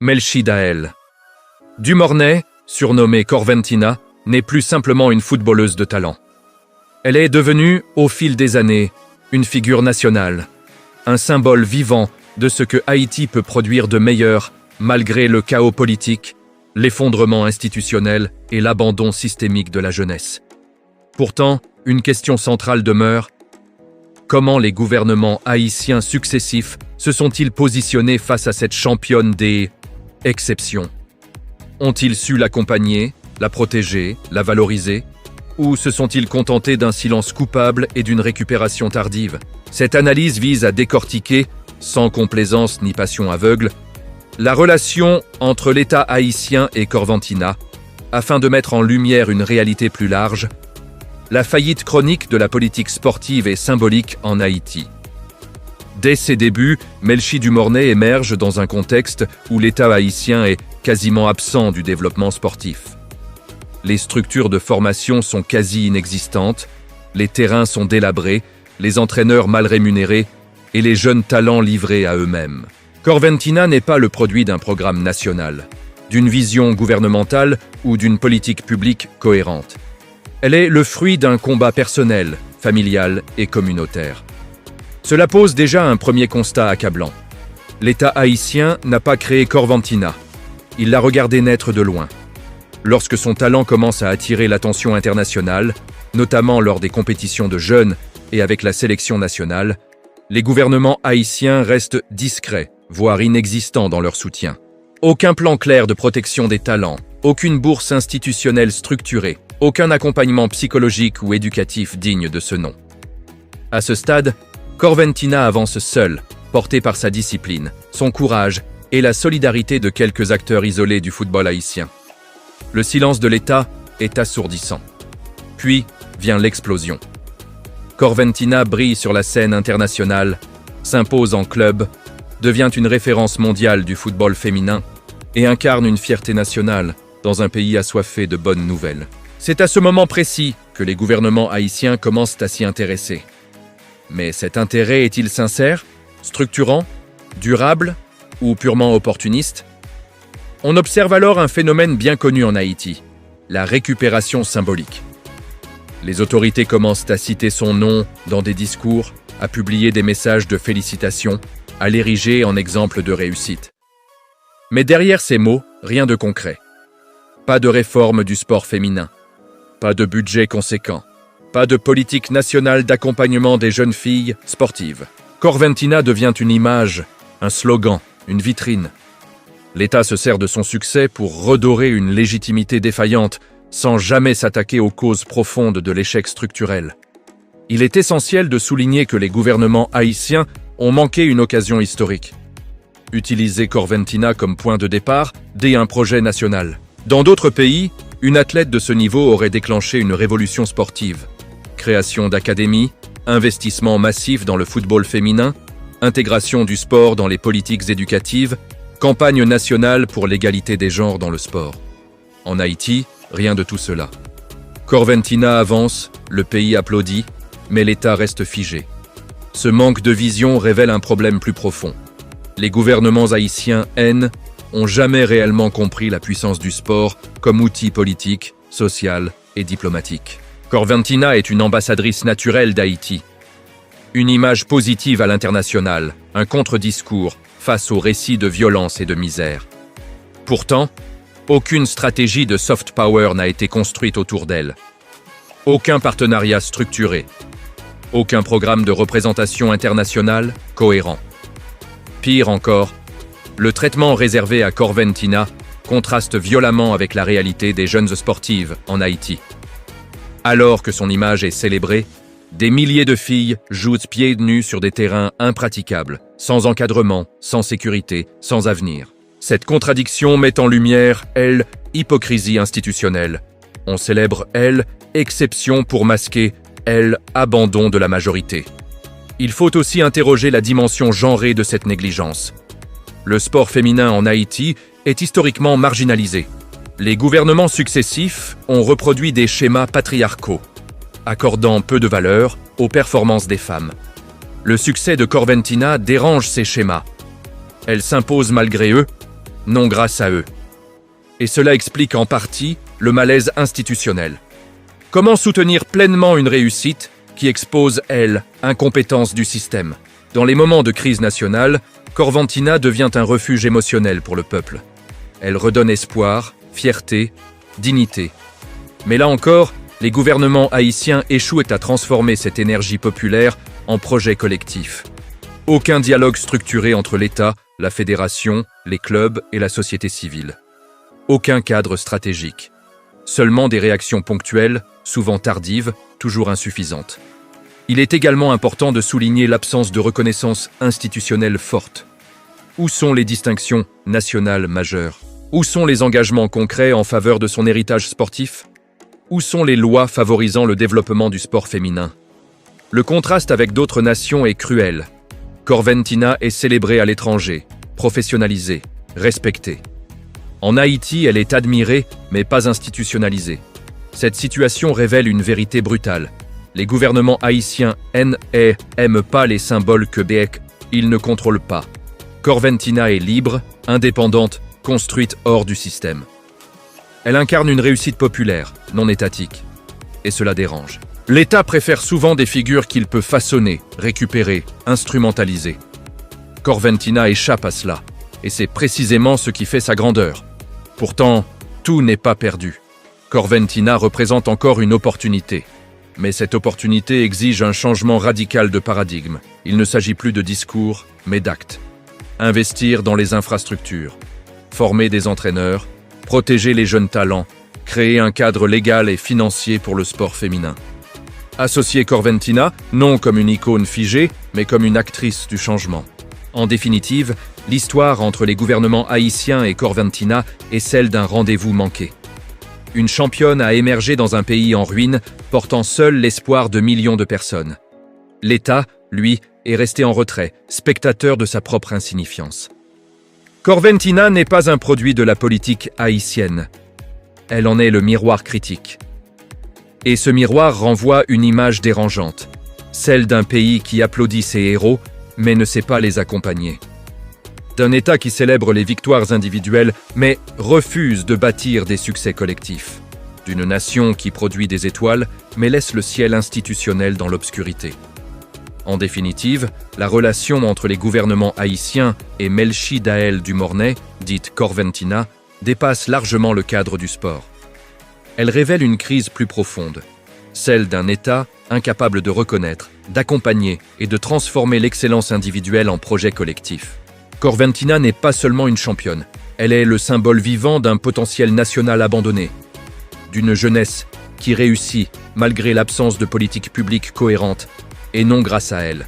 Melchi Dael. Du Mornay, surnommée Corventina, n'est plus simplement une footballeuse de talent. Elle est devenue, au fil des années, une figure nationale, un symbole vivant de ce que Haïti peut produire de meilleur malgré le chaos politique, l'effondrement institutionnel et l'abandon systémique de la jeunesse. Pourtant, une question centrale demeure: comment les gouvernements haïtiens successifs se sont-ils positionnés face à cette championne des exceptions? Ont-ils su l'accompagner, la protéger, la valoriser? Ou se sont-ils contentés d'un silence coupable et d'une récupération tardive? Cette analyse vise à décortiquer, sans complaisance ni passion aveugle, la relation entre l'État haïtien et Corventina, afin de mettre en lumière une réalité plus large: la faillite chronique de la politique sportive et symbolique en Haïti. Dès ses débuts, Melchi du Mornay émerge dans un contexte où l'État haïtien est quasiment absent du développement sportif. Les structures de formation sont quasi inexistantes, les terrains sont délabrés, les entraîneurs mal rémunérés et les jeunes talents livrés à eux-mêmes. Corventina n'est pas le produit d'un programme national, d'une vision gouvernementale ou d'une politique publique cohérente. Elle est le fruit d'un combat personnel, familial et communautaire. Cela pose déjà un premier constat accablant. L'État haïtien n'a pas créé Corventina. Il l'a regardée naître de loin. Lorsque son talent commence à attirer l'attention internationale, notamment lors des compétitions de jeunes et avec la sélection nationale, les gouvernements haïtiens restent discrets, voire inexistants dans leur soutien. Aucun plan clair de protection des talents, aucune bourse institutionnelle structurée, aucun accompagnement psychologique ou éducatif digne de ce nom. À ce stade, Corventina avance seule, portée par sa discipline, son courage et la solidarité de quelques acteurs isolés du football haïtien. Le silence de l'État est assourdissant. Puis vient l'explosion. Corventina brille sur la scène internationale, s'impose en club, devient une référence mondiale du football féminin et incarne une fierté nationale dans un pays assoiffé de bonnes nouvelles. C'est à ce moment précis que les gouvernements haïtiens commencent à s'y intéresser. Mais cet intérêt est-il sincère, structurant, durable ou purement opportuniste? On observe alors un phénomène bien connu en Haïti, la récupération symbolique. Les autorités commencent à citer son nom dans des discours, à publier des messages de félicitations, à l'ériger en exemple de réussite. Mais derrière ces mots, rien de concret. Pas de réforme du sport féminin, pas de budget conséquent, pas de politique nationale d'accompagnement des jeunes filles sportives. Corventina devient une image, un slogan, une vitrine. L'État se sert de son succès pour redorer une légitimité défaillante, sans jamais s'attaquer aux causes profondes de l'échec structurel. Il est essentiel de souligner que les gouvernements haïtiens ont manqué une occasion historique. Utiliser Corventina comme point de départ dès un projet national. Dans d'autres pays, une athlète de ce niveau aurait déclenché une révolution sportive. Création d'académies, investissement massif dans le football féminin, intégration du sport dans les politiques éducatives, campagne nationale pour l'égalité des genres dans le sport. En Haïti, rien de tout cela. Corventina avance, le pays applaudit, mais l'État reste figé. Ce manque de vision révèle un problème plus profond. Les gouvernements haïtiens ont jamais réellement compris la puissance du sport comme outil politique, social et diplomatique. Corventina est une ambassadrice naturelle d'Haïti. Une image positive à l'international, un contre-discours face aux récits de violence et de misère. Pourtant, aucune stratégie de soft power n'a été construite autour d'elle. Aucun partenariat structuré. Aucun programme de représentation internationale cohérent. Pire encore, le traitement réservé à Corventina contraste violemment avec la réalité des jeunes sportives en Haïti. Alors que son image est célébrée, des milliers de filles jouent pieds nus sur des terrains impraticables, sans encadrement, sans sécurité, sans avenir. Cette contradiction met en lumière, hypocrisie institutionnelle. On célèbre, exception pour masquer, abandon de la majorité. Il faut aussi interroger la dimension genrée de cette négligence. Le sport féminin en Haïti est historiquement marginalisé. Les gouvernements successifs ont reproduit des schémas patriarcaux, accordant peu de valeur aux performances des femmes. Le succès de Corventina dérange ces schémas. Elle s'impose malgré eux, non grâce à eux. Et cela explique en partie le malaise institutionnel. Comment soutenir pleinement une réussite qui expose, elle, incompétence du système? Dans les moments de crise nationale, Corventina devient un refuge émotionnel pour le peuple. Elle redonne espoir, fierté, dignité. Mais là encore, les gouvernements haïtiens échouent à transformer cette énergie populaire en projet collectif. Aucun dialogue structuré entre l'État, la fédération, les clubs et la société civile. Aucun cadre stratégique. Seulement des réactions ponctuelles, souvent tardives, toujours insuffisantes. Il est également important de souligner l'absence de reconnaissance institutionnelle forte. Où sont les distinctions nationales majeures? Où sont les engagements concrets en faveur de son héritage sportif? Où sont les lois favorisant le développement du sport féminin? Le contraste avec d'autres nations est cruel. Corventina est célébrée à l'étranger, professionnalisée, respectée. En Haïti, elle est admirée, mais pas institutionnalisée. Cette situation révèle une vérité brutale. Les gouvernements haïtiens n'aiment pas les symboles que BEC, ils ne contrôlent pas. Corventina est libre, indépendante, construite hors du système. Elle incarne une réussite populaire, non étatique. Et cela dérange. L'État préfère souvent des figures qu'il peut façonner, récupérer, instrumentaliser. Corventina échappe à cela, et c'est précisément ce qui fait sa grandeur. Pourtant, tout n'est pas perdu. Corventina représente encore une opportunité. Mais cette opportunité exige un changement radical de paradigme. Il ne s'agit plus de discours, mais d'actes. Investir dans les infrastructures, former des entraîneurs, protéger les jeunes talents, créer un cadre légal et financier pour le sport féminin. Associer Corventina, non comme une icône figée, mais comme une actrice du changement. En définitive, l'histoire entre les gouvernements haïtiens et Corventina est celle d'un rendez-vous manqué. Une championne a émergé dans un pays en ruine, portant seul l'espoir de millions de personnes. L'État, lui, est resté en retrait, spectateur de sa propre insignifiance. Corventina n'est pas un produit de la politique haïtienne. Elle en est le miroir critique. Et ce miroir renvoie une image dérangeante, celle d'un pays qui applaudit ses héros, mais ne sait pas les accompagner. D'un État qui célèbre les victoires individuelles, mais refuse de bâtir des succès collectifs. D'une nation qui produit des étoiles, mais laisse le ciel institutionnel dans l'obscurité. En définitive, la relation entre les gouvernements haïtiens et Melchi Daël du Mornay, dite Corventina, dépasse largement le cadre du sport. Elle révèle une crise plus profonde, celle d'un État incapable de reconnaître, d'accompagner et de transformer l'excellence individuelle en projet collectif. Corventina n'est pas seulement une championne, elle est le symbole vivant d'un potentiel national abandonné, d'une jeunesse qui réussit malgré l'absence de politique publique cohérente et non grâce à elle.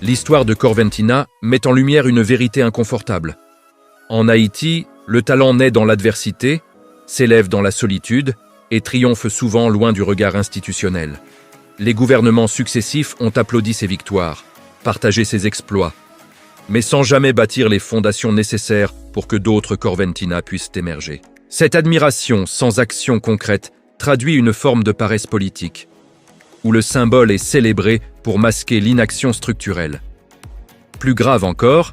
L'histoire de Corventina met en lumière une vérité inconfortable. En Haïti, le talent naît dans l'adversité, s'élève dans la solitude et triomphe souvent loin du regard institutionnel. Les gouvernements successifs ont applaudi ses victoires, partagé ses exploits, mais sans jamais bâtir les fondations nécessaires pour que d'autres Corventina puissent émerger. Cette admiration sans action concrète traduit une forme de paresse politique, où le symbole est célébré pour masquer l'inaction structurelle. Plus grave encore,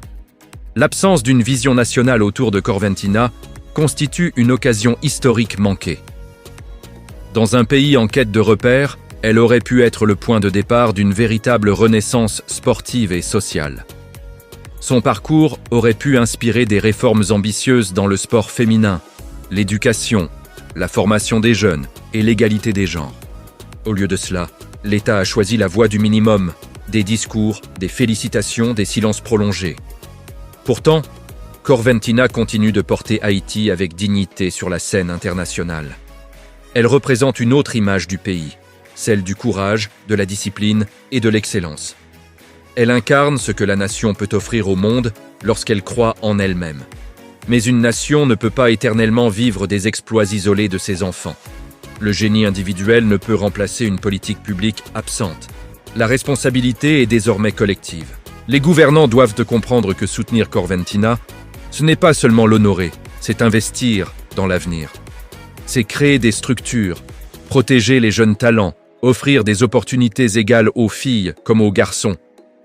l'absence d'une vision nationale autour de Corventina constitue une occasion historique manquée. Dans un pays en quête de repères, elle aurait pu être le point de départ d'une véritable renaissance sportive et sociale. Son parcours aurait pu inspirer des réformes ambitieuses dans le sport féminin, l'éducation, la formation des jeunes et l'égalité des genres. Au lieu de cela, l'État a choisi la voie du minimum, des discours, des félicitations, des silences prolongés. Pourtant, Corventina continue de porter Haïti avec dignité sur la scène internationale. Elle représente une autre image du pays, celle du courage, de la discipline et de l'excellence. Elle incarne ce que la nation peut offrir au monde lorsqu'elle croit en elle-même. Mais une nation ne peut pas éternellement vivre des exploits isolés de ses enfants. Le génie individuel ne peut remplacer une politique publique absente. La responsabilité est désormais collective. Les gouvernants doivent comprendre que soutenir Corventina, ce n'est pas seulement l'honorer, c'est investir dans l'avenir. C'est créer des structures, protéger les jeunes talents, offrir des opportunités égales aux filles comme aux garçons,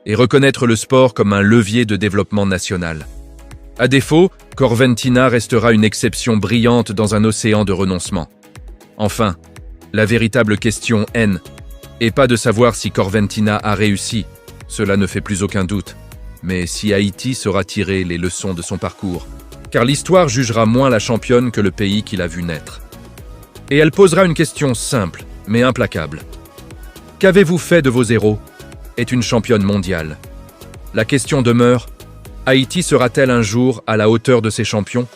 et reconnaître le sport comme un levier de développement national. À défaut, Corventina restera une exception brillante dans un océan de renoncement. Enfin, la véritable question n'est pas de savoir si Corventina a réussi, cela ne fait plus aucun doute, mais si Haïti saura tirer les leçons de son parcours, car l'histoire jugera moins la championne que le pays qui l'a vue naître. Et elle posera une question simple, mais implacable. Qu'avez-vous fait de vos héros? Est une championne mondiale. La question demeure, Haïti sera-t-elle un jour à la hauteur de ses champions?